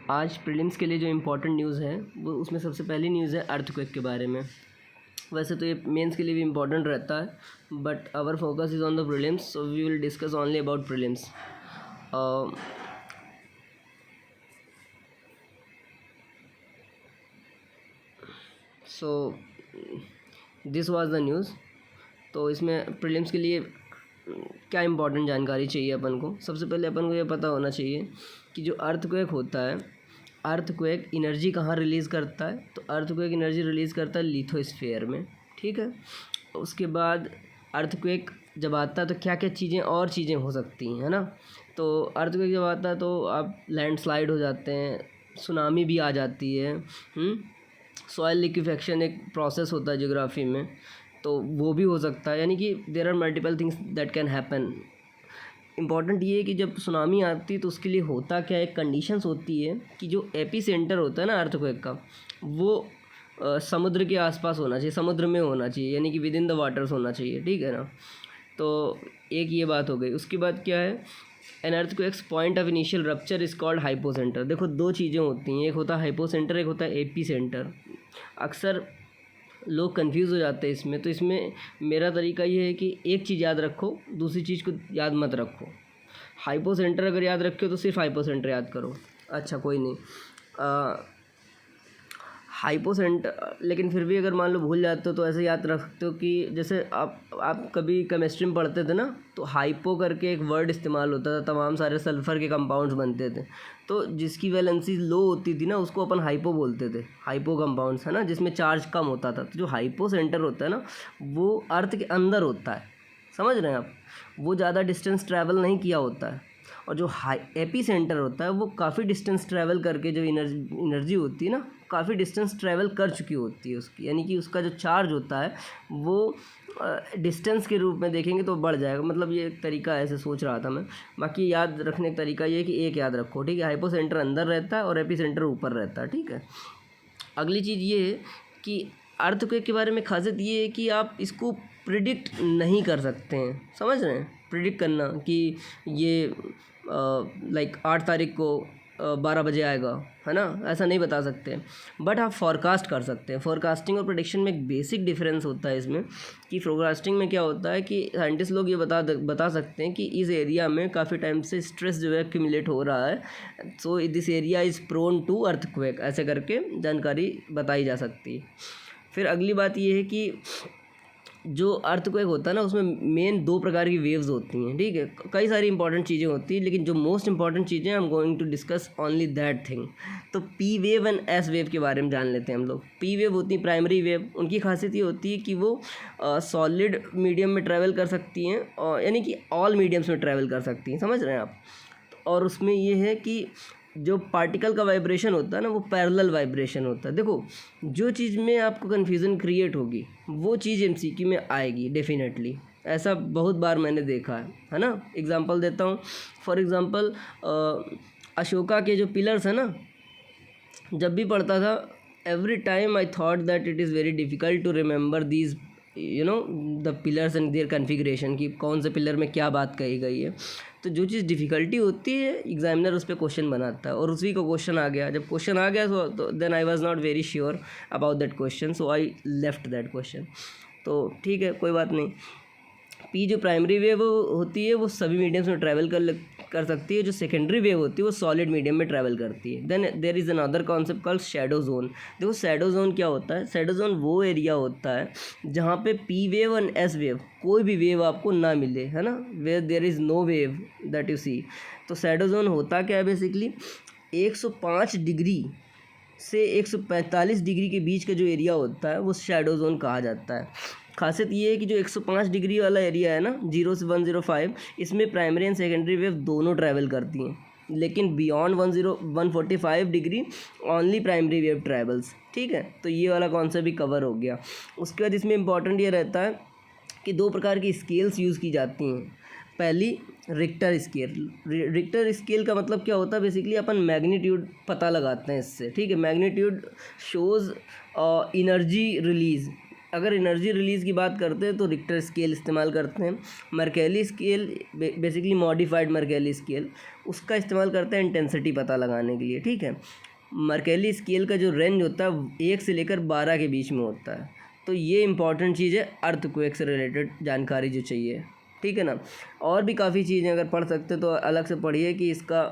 आज प्रीलिम्स के लिए जो इम्पोर्टेंट न्यूज़ है वो उसमें सबसे पहली न्यूज़ है अर्थक्वेक के बारे में। वैसे तो ये मेंस के लिए भी इम्पोर्टेंट रहता है, but our focus is on the prelims, so we will discuss only about prelims. So this was the news. तो इसमें प्रीलिम्स के लिए क्या इम्पोर्टेंट जानकारी चाहिए अपन को। सबसे पहले अपन को ये पता होना चाहिए कि जो अर्थक्वेक होता है, अर्थक्वेक एनर्जी कहाँ रिलीज़ करता है। तो अर्थक्वेक एनर्जी रिलीज़ करता है लिथोस्फीयर में, ठीक है। उसके बाद अर्थक्वेक जब आता है तो क्या क्या चीज़ें और चीज़ें हो सकती हैं, है ना। तो अर्थक्वेक जब आता है तो आप लैंडस्लाइड हो जाते हैं, सुनामी भी आ जाती है। सॉइल लिक्विफेक्शन एक प्रोसेस होता है ज्योग्राफी में, तो वो भी हो सकता है। यानी कि there are multiple things that can happen. Important ये है कि जब सुनामी आती है तो उसके लिए होता क्या है, एक कंडीशंस होती है कि जो एपी सेंटर होता है ना अर्थक्वेक का, वो समुद्र के आसपास होना चाहिए, समुद्र में होना चाहिए, यानी कि विद इन द वाटर्स होना चाहिए, ठीक है ना। तो एक ये बात हो गई। उसके बाद क्या है, an earthquake's point of initial rupture is called hypocentre. देखो दो चीज़ें होती हैं, एक होता है हाइपोसेंटर, एक होता है एपी सेंटर। अक्सर लोग कंफ्यूज हो जाते हैं इसमें। तो इसमें मेरा तरीका ये है कि एक चीज़ याद रखो, दूसरी चीज़ को याद मत रखो। हाइपोसेंटर अगर याद रखे हो तो सिर्फ हाइपोसेंटर याद करो, अच्छा कोई नहीं। हाइपोसेंटर, लेकिन फिर भी अगर मान लो भूल जाते हो तो ऐसे याद रख सकते हो कि जैसे आप कभी केमिस्ट्री में पढ़ते थे ना, तो हाइपो करके एक वर्ड इस्तेमाल होता था, तमाम सारे सल्फ़र के कंपाउंड्स बनते थे। तो जिसकी वैलेंसी लो होती थी ना उसको अपन हाइपो बोलते थे, हाइपो कंपाउंड्स, है ना, जिसमें चार्ज कम होता था। तो जो हाइपो सेंटर होता है ना, वो अर्थ के अंदर होता है, समझ रहे हैं आप। वो ज़्यादा डिस्टेंस ट्रैवल नहीं किया होता है। और जो हाई एपी सेंटर होता है वो काफ़ी डिस्टेंस ट्रैवल करके, जो एनर्जी होती है ना, काफ़ी डिस्टेंस ट्रैवल कर चुकी होती है उसकी, यानी कि उसका जो चार्ज होता है वो डिस्टेंस के रूप में देखेंगे तो बढ़ जाएगा। मतलब ये एक तरीका ऐसे सोच रहा था मैं। बाकी याद रखने का तरीका ये है कि एक याद रखो, ठीक है। हाइपो सेंटर अंदर रहता है और एपी सेंटर ऊपर रहता है, ठीक है। अगली चीज़ ये है कि अर्थक्वेक के बारे में खासियत ये है कि आप इसको प्रिडिक्ट नहीं कर सकते हैं, समझ रहे हैं। प्रिडिक्ट करना कि ये लाइक 8 तारीख को 12 बजे आएगा, है ना, ऐसा नहीं बता सकते। बट आप फॉरकास्ट कर सकते हैं। फॉरकास्टिंग और प्रेडिक्शन में एक बेसिक डिफरेंस होता है इसमें, कि फॉरकास्टिंग में क्या होता है कि साइंटिस्ट लोग ये बता सकते हैं कि इस एरिया में काफ़ी टाइम से स्ट्रेस जो है एक्यूमुलेट हो रहा है, so this area is prone to earthquake, ऐसे करके जानकारी बताई जा सकती है। फिर अगली बात ये है कि जो अर्थक्वेक होता है ना, उसमें मेन 2 प्रकार की वेव्स होती हैं, ठीक है। कई सारी इंपॉर्टेंट चीज़ें होती हैं, लेकिन जो मोस्ट इंपॉर्टेंट चीज़ें, I am going to discuss only that thing. तो P wave and S wave के बारे में जान लेते हैं हम लोग। पी वेव होती है प्राइमरी वेव। उनकी खासियत ये होती है कि वो सॉलिड मीडियम में ट्रैवल कर सकती हैं, और यानी कि ऑल मीडियम्स में ट्रैवल कर सकती हैं, समझ रहे हैं आप। और उसमें ये है कि जो पार्टिकल का वाइब्रेशन होता है ना, वो पैरेलल वाइब्रेशन होता है। देखो जो चीज़ में आपको कन्फ्यूज़न क्रिएट होगी वो चीज़ एमसीक्यू में आएगी डेफिनेटली। ऐसा बहुत बार मैंने देखा है ना। एग्जांपल देता हूँ। फॉर एग्जांपल अशोका के जो पिलर्स हैं ना, जब भी पढ़ता था, every time I thought that it is very difficult to remember these the pillars and their configuration, कि कौन से पिलर में क्या बात कही गई है। तो जो चीज़ डिफ़िकल्टी होती है एग्जामिनर उस पर क्वेश्चन बनाता है, और उसी को क्वेश्चन आ गया। जब क्वेश्चन आ गया तो then I was not very sure about that question, so I left that question. तो ठीक है, कोई बात नहीं। पी जो प्राइमरी वेव होती है वो सभी मीडियम्स में ट्रैवल कर सकती है। जो सेकेंडरी वेव होती है वो सॉलिड मीडियम में ट्रैवल करती है। Then there is another concept called shadow zone. देखो शैडो जोन क्या होता है। शैडो जोन वो एरिया होता है जहाँ पे P wave and S wave, कोई भी वेव आपको ना मिले, है ना, where there is no wave that you see. तो शैडो जोन होता क्या है बेसिकली, 105 डिग्री से 145 डिग्री के बीच का जो एरिया होता है वो शैडो जोन कहा जाता है। खासियत ये है कि जो 105 डिग्री वाला एरिया है ना, 0 से 105, इसमें प्राइमरी एंड सेकेंडरी वेव दोनों ट्रैवल करती हैं। लेकिन beyond 145 degree only primary wave travels, ठीक है। तो ये वाला कॉन्सेप्ट भी कवर हो गया। उसके बाद इसमें इंपॉर्टेंट ये रहता है कि 2 प्रकार की स्केल्स यूज़ की जाती हैं। पहली रिक्टर स्केल। रिक्टर स्केल का मतलब क्या होता है, बेसिकली अपन मैग्नीट्यूड पता लगाते हैं इससे, ठीक है। मैग्नीट्यूड शोज़ एनर्जी रिलीज़, अगर एनर्जी रिलीज़ की बात करते हैं तो रिक्टर स्केल इस्तेमाल करते हैं। Mercalli scale basically modified Mercalli scale, उसका इस्तेमाल करते हैं इंटेंसिटी पता लगाने के लिए, ठीक है। मर्केली स्केल का जो रेंज होता है 1 से लेकर 12 के बीच में होता है। तो ये इंपॉर्टेंट चीज़ है अर्थक्वेक से रिलेटेड जानकारी जो चाहिए, ठीक है ना। और भी काफ़ी चीज़ें अगर पढ़ सकते तो अलग से पढ़िए कि इसका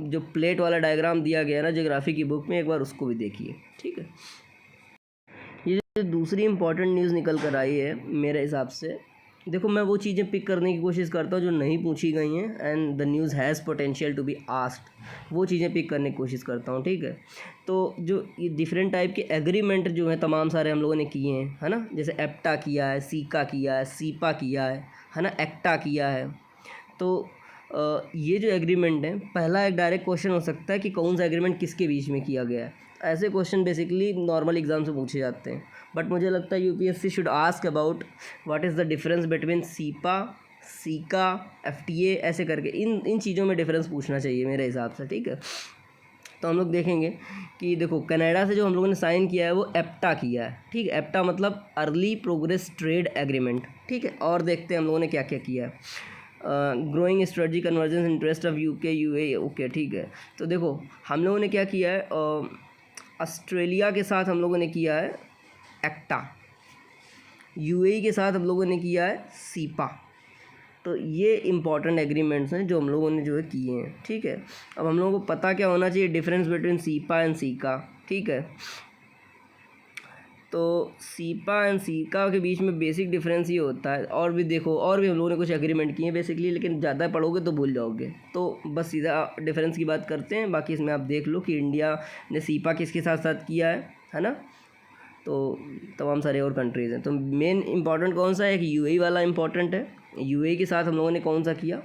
जो प्लेट वाला डायग्राम दिया गया है ना ज्योग्राफी की बुक में, एक बार उसको भी देखिए, ठीक है। ये जो दूसरी इंपॉर्टेंट न्यूज़ निकल कर आई है मेरे हिसाब से, देखो मैं वो चीज़ें पिक करने की कोशिश करता हूँ जो नहीं पूछी गई हैं and the news has potential to be asked, वो चीज़ें पिक करने की कोशिश करता हूँ, ठीक है। तो जो ये डिफरेंट टाइप के एग्रीमेंट जो हैं तमाम सारे हम लोगों ने किए हैं, है ना। जैसे एप्टा किया है, सीका किया है, सीपा किया है ना, एक्टा किया है। तो ये जो एग्रीमेंट है, पहला एक डायरेक्ट क्वेश्चन हो सकता है कि कौन सा एग्रीमेंट किसके बीच में किया गया है। ऐसे क्वेश्चन बेसिकली नॉर्मल एग्जाम से पूछे जाते हैं, बट मुझे लगता है UPSC should ask about what is the difference between cepa, caeca, FTA, ऐसे करके इन चीज़ों में डिफरेंस पूछना चाहिए मेरे हिसाब से, ठीक है। तो हम लोग देखेंगे कि देखो कनाडा से जो हम लोगों ने साइन किया है वो एप्टा किया है, ठीक है। एप्टा मतलब अर्ली प्रोग्रेस ट्रेड एग्रीमेंट, ठीक है। और देखते हैं हम लोगों ने क्या क्या किया है। Growing strategy convergence interest of UK UA, okay, ठीक है। तो देखो हम लोगों ने क्या किया है, ऑस्ट्रेलिया के साथ हम लोगों ने किया है एक्टा, यूएई के साथ हम लोगों ने किया है सीपा। तो ये इंपॉर्टेंट एग्रीमेंट्स हैं जो हम लोगों ने जो है किए हैं, ठीक है। अब हम लोगों को पता क्या होना चाहिए, difference between cepa and caeca, ठीक है। तो सीपा एंड सीका के बीच में बेसिक डिफरेंस ये होता है, और भी देखो और भी हम लोगों ने कुछ एग्रीमेंट किए हैं बेसिकली, लेकिन ज़्यादा पढ़ोगे तो भूल जाओगे। तो बस सीधा डिफरेंस की बात करते हैं, बाकी इसमें आप देख लो कि इंडिया ने सीपा किसके साथ साथ किया है ना। तो तमाम सारे और कंट्रीज़ हैं। तो मेन इंपॉर्टेंट कौन सा है, कि यूएई वाला इंपॉर्टेंट है। यूएई के साथ हम लोगों ने कौन सा किया,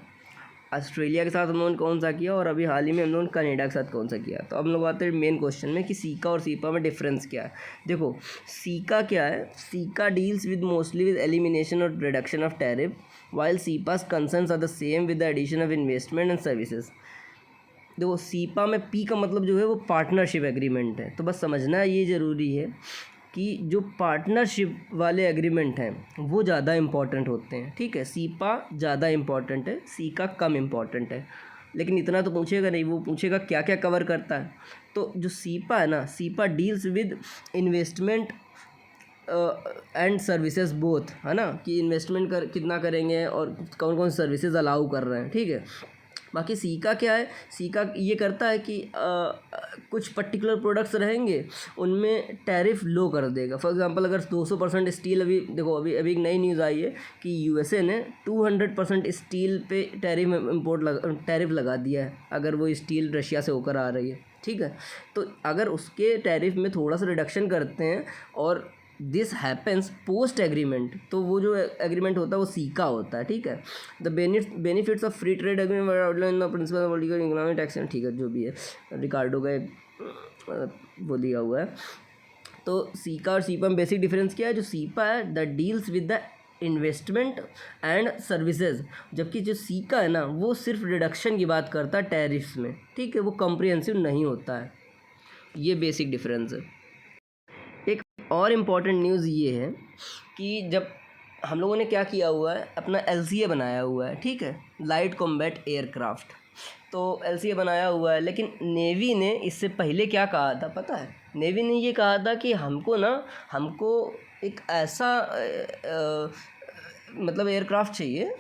ऑस्ट्रेलिया के साथ हम लोगों ने कौन सा किया, और अभी हाल ही में हम लोगों ने कनाडा के साथ कौन सा किया। तो हम लोग आते हैं मेन क्वेश्चन में कि सीका और सीपा में डिफरेंस क्या है। देखो सीका क्या है, CECA deals with mostly with elimination और reduction of tariff, while CEPA's concerns are the same with the addition of investment and services. देखो सीपा में पी का मतलब जो है वो पार्टनरशिप एग्रीमेंट है। तो बस समझना ये ज़रूरी है कि जो पार्टनरशिप वाले एग्रीमेंट हैं वो ज़्यादा इम्पॉर्टेंट होते हैं, ठीक है। सीपा ज़्यादा इम्पॉर्टेंट है, सीका कम इम्पॉर्टेंट है। लेकिन इतना तो पूछेगा नहीं, वो पूछेगा क्या क्या कवर करता है। तो जो सीपा है ना, cepa deals with investment and services both, है ना, कि इन्वेस्टमेंट कितना करेंगे और कौन कौन सर्विसेज अलाउ कर रहे हैं, ठीक है। बाकी सीका क्या है, सीका ये करता है कि कुछ पर्टिकुलर प्रोडक्ट्स रहेंगे उनमें टैरिफ लो कर देगा। फॉर एग्जांपल अगर 200% स्टील, अभी देखो अभी एक नई न्यूज़ आई है कि यूएसए ने 200% स्टील पे टैरिफ लगा दिया है अगर वो स्टील रशिया से होकर आ रही है, ठीक है। तो अगर उसके टैरिफ में थोड़ा सा रिडक्शन करते हैं और दिस हैपन्स पोस्ट एग्रीमेंट, तो वो जो एग्रीमेंट होता है वो सीका होता है, ठीक है। The benefits of free trade agreement principle of political economic tax, ठीक है, जो भी है रिकार्डो का वो दिया हुआ है। तो सीका और सीपा में बेसिक डिफरेंस क्या है, जो सीपा है the deals with the investment and services, जबकि जो सीका है ना वो सिर्फ रिडक्शन की बात करता है टैरिफ्स में, ठीक है, वो कॉम्प्रिहेंसिव नहीं होता है। ये बेसिक डिफरेंस है। एक और इम्पॉर्टेंट न्यूज़ ये है कि जब हम लोगों ने क्या किया हुआ है, अपना LCA बनाया हुआ है, ठीक है, लाइट कॉम्बैट एयरक्राफ्ट। तो LCA बनाया हुआ है, लेकिन नेवी ने इससे पहले क्या कहा था पता है, नेवी ने ये कहा था कि हमको एक ऐसा मतलब एयरक्राफ्ट चाहिए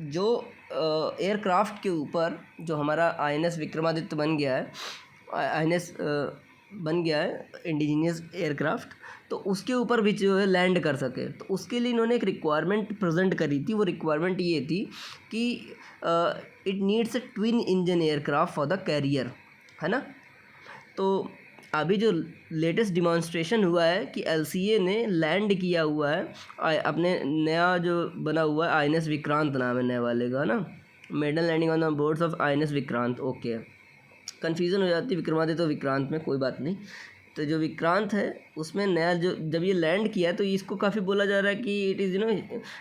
जो एयरक्राफ्ट के ऊपर, जो हमारा INS विक्रमादित्य बन गया है, INS बन गया है इंडिजीनियस एयरक्राफ्ट, तो उसके ऊपर भी जो है लैंड कर सके। तो उसके लिए इन्होंने एक रिक्वायरमेंट प्रेजेंट करी थी। वो रिक्वायरमेंट ये थी कि it needs a twin engine aircraft for the carrier, है ना। तो अभी जो लेटेस्ट डिमॉन्स्ट्रेशन हुआ है कि LCA ने लैंड किया हुआ है अपने नया जो बना हुआ है INS विक्रांत नाम है नए वाले का, ना, medal landing on the boards of INS Vikrant, okay. Confusion हो जाती है विक्रमादित्य तो विक्रांत में, कोई बात नहीं। तो जो विक्रांत है उसमें नया जो जब ये लैंड किया तो इसको काफ़ी बोला जा रहा है कि it is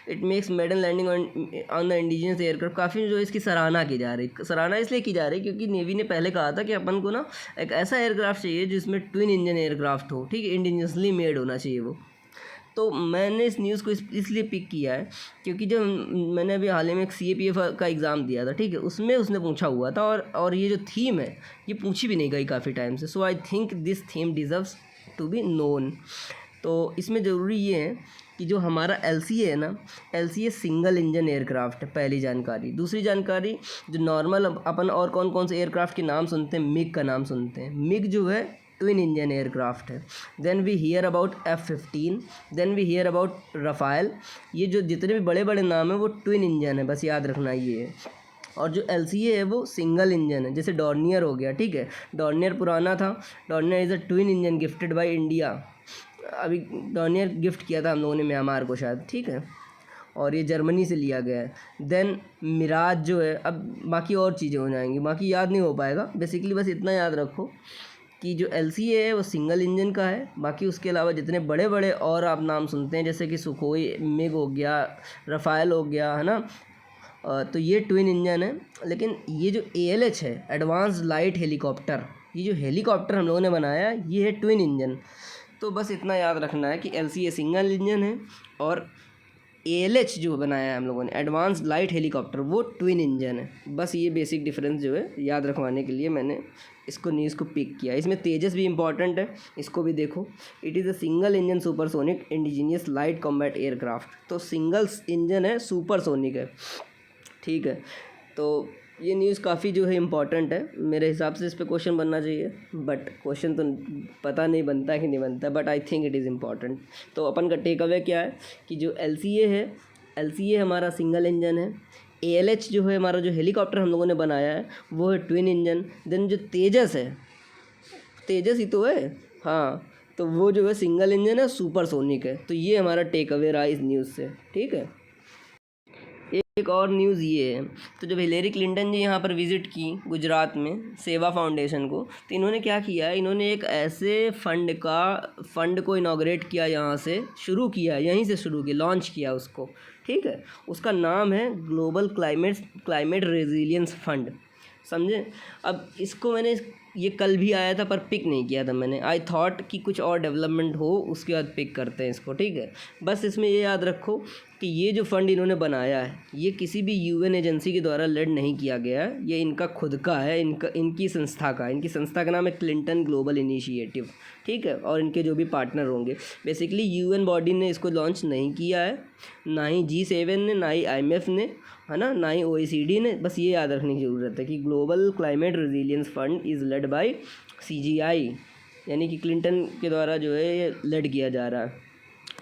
it makes medal landing on the indigenous aircraft. काफ़ी जो इसकी सराहना की जा रही, सराहना इसलिए की जा रही क्योंकि नेवी ने पहले कहा था कि अपन को ना एक ऐसा एयरक्राफ्ट चाहिए जिसमें ट्विन इंजन एयरक्राफ्ट हो, ठीक है, इंडिजिनियसली मेड होना चाहिए वो। तो मैंने इस न्यूज़ को इसलिए पिक किया है क्योंकि जब मैंने अभी हाल ही में एक CAPF का एग्ज़ाम दिया था, ठीक है, उसमें उसने पूछा हुआ था और ये जो थीम है ये पूछी भी नहीं गई काफ़ी टाइम से। So I think this theme deserves to be known. तो इसमें ज़रूरी ये है कि जो हमारा LCA है ना, LCA सिंगल इंजन एयरक्राफ्ट है, पहली जानकारी। दूसरी जानकारी, जो नॉर्मल अपन और कौन कौन से एयरक्राफ्ट के नाम सुनते हैं, मिग का नाम सुनते हैं। मिग जो है ट्विन इंजन एयरक्राफ्ट है। Then we hear about F-15, then we hear about Rafale. ये जो जितने भी बड़े बड़े नाम हैं वो ट्विन इंजन है, बस याद रखना ये है। और जो LCA है वो सिंगल इंजन है, जैसे डॉर्नियर हो गया, ठीक है। डॉर्नियर पुराना था, Dornier is a twin engine gifted by India. अभी डॉर्नियर गिफ्ट किया था हम लोगों ने म्यांमार को शायद, ठीक है, और ये जर्मनी से लिया गया है। देन मिराज जो है, अब बाकी और चीज़ें हो जाएंगी, बाकी याद नहीं हो पाएगा। बेसिकली बस इतना याद रखो कि जो LCA है वो सिंगल इंजन का है। बाकी उसके अलावा जितने बड़े बड़े और आप नाम सुनते हैं, जैसे कि सुखोई, मिग हो गया, रफ़ाल हो गया, है ना, तो ये ट्विन इंजन है। लेकिन ये जो ALH है, एडवांस्ड लाइट हेलीकॉप्टर, ये जो हेलीकॉप्टर हम लोगों ने बनाया है ये है ट्विन इंजन। तो बस इतना याद रखना है कि LCA सिंगल इंजन है और ALH जो बनाया है हम लोगों ने, एडवांस्ड लाइट हेलीकॉप्टर, वो ट्विन इंजन है। बस ये बेसिक डिफरेंस जो है याद रखवाने के लिए मैंने इसको न्यूज़ को पिक किया। इसमें तेजस भी इंपॉर्टेंट है, इसको भी देखो। It is a single engine supersonic indigenous light combat aircraft. तो सिंगल इंजन है, सुपरसोनिक है, ठीक है। तो ये न्यूज़ काफ़ी जो है इम्पॉर्टेंट है, मेरे हिसाब से इस पे क्वेश्चन बनना चाहिए, बट क्वेश्चन तो पता नहीं बनता कि नहीं बनता, but I think it is important. तो अपन का टेक अवे क्या है कि जो LCA है, LCA हमारा सिंगल इंजन है। ALH जो है हमारा, जो हेलीकॉप्टर हम लोगों ने बनाया है, वो है ट्विन इंजन। देन जो तेजस है, तेजस ही तो है, हाँ, तो वो जो है सिंगल इंजन है, सुपरसोनिक है। तो ये हमारा टेक अवे रहा इस न्यूज़ से, ठीक है। एक और न्यूज़ ये है, तो जब हिलेरी क्लिंटन जी यहाँ पर विज़िट की गुजरात में सेवा फाउंडेशन को, तो इन्होंने क्या किया है, इन्होंने एक ऐसे फ़ंड को इनॉग्रेट किया, यहाँ से शुरू किया, यहीं से शुरू किया, लॉन्च किया उसको, ठीक है। उसका नाम है ग्लोबल क्लाइमेट रेजिलियंस फंड, समझे। अब इसको मैंने, ये कल भी आया था पर पिक नहीं किया था मैंने। आई थॉट कि कुछ और डेवलपमेंट हो उसके बाद पिक करते हैं इसको, ठीक है। बस इसमें ये याद रखो कि ये जो फ़ंड इन्होंने बनाया है ये किसी भी UN एजेंसी के द्वारा लेड नहीं किया गया है, ये इनका खुद का है, इनकी संस्था का नाम है क्लिंटन ग्लोबल इनिशिएटिव, ठीक है। और इनके जो भी पार्टनर होंगे, बेसिकली UN बॉडी ने इसको लॉन्च नहीं किया है, ना ही G7 ने, ना ही IMF ने, है ना ही OECD ने। बस ये याद रखने की ज़रूरत है कि global climate resilience fund is led by CGI, यानी कि क्लिंटन के द्वारा जो है ये लेड किया जा रहा है।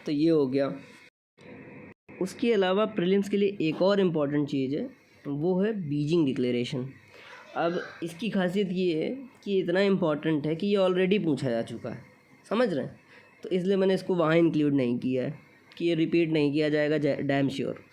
तो ये हो गया। उसके अलावा प्रीलिम्स के लिए एक और इम्पॉर्टेंट चीज़ है, वो है बीजिंग डिक्लेरेशन। अब इसकी खासियत ये है कि इतना इम्पॉर्टेंट है कि ये ऑलरेडी पूछा जा चुका है, समझ रहे हैं। तो इसलिए मैंने इसको वहाँ इंक्लूड नहीं किया है कि ये रिपीट नहीं किया जाएगा, डैम श्योर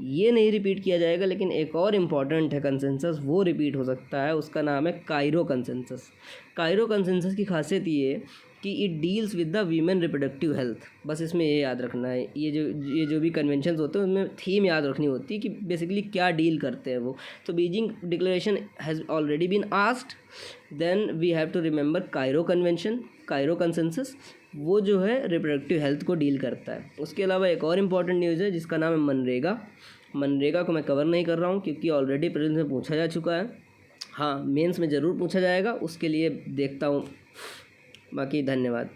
ये नहीं रिपीट किया जाएगा। लेकिन एक और इम्पॉर्टेंट है कंसेंसस, वो रिपीट हो सकता है, उसका नाम है कायरो कंसेंसस। कायरो कंसेंसस की खासियत ये है कि it deals with the women reproductive health. बस इसमें ये याद रखना है, ये जो भी कन्वेंशन होते हैं उनमें थीम याद रखनी होती है कि बेसिकली क्या डील करते हैं वो। तो Beijing declaration has already been asked, then we have to remember Cairo convention, Cairo consensus, वो जो है रिप्रोडक्टिव हेल्थ को डील करता है। उसके अलावा एक और इम्पॉर्टेंट न्यूज़ है जिसका नाम है मनरेगा। मनरेगा को मैं कवर नहीं कर रहा हूँ क्योंकि ऑलरेडी प्रीलिम्स में पूछा जा चुका है। हाँ, मेंस में ज़रूर पूछा जाएगा, उसके लिए देखता हूँ। बाकी धन्यवाद।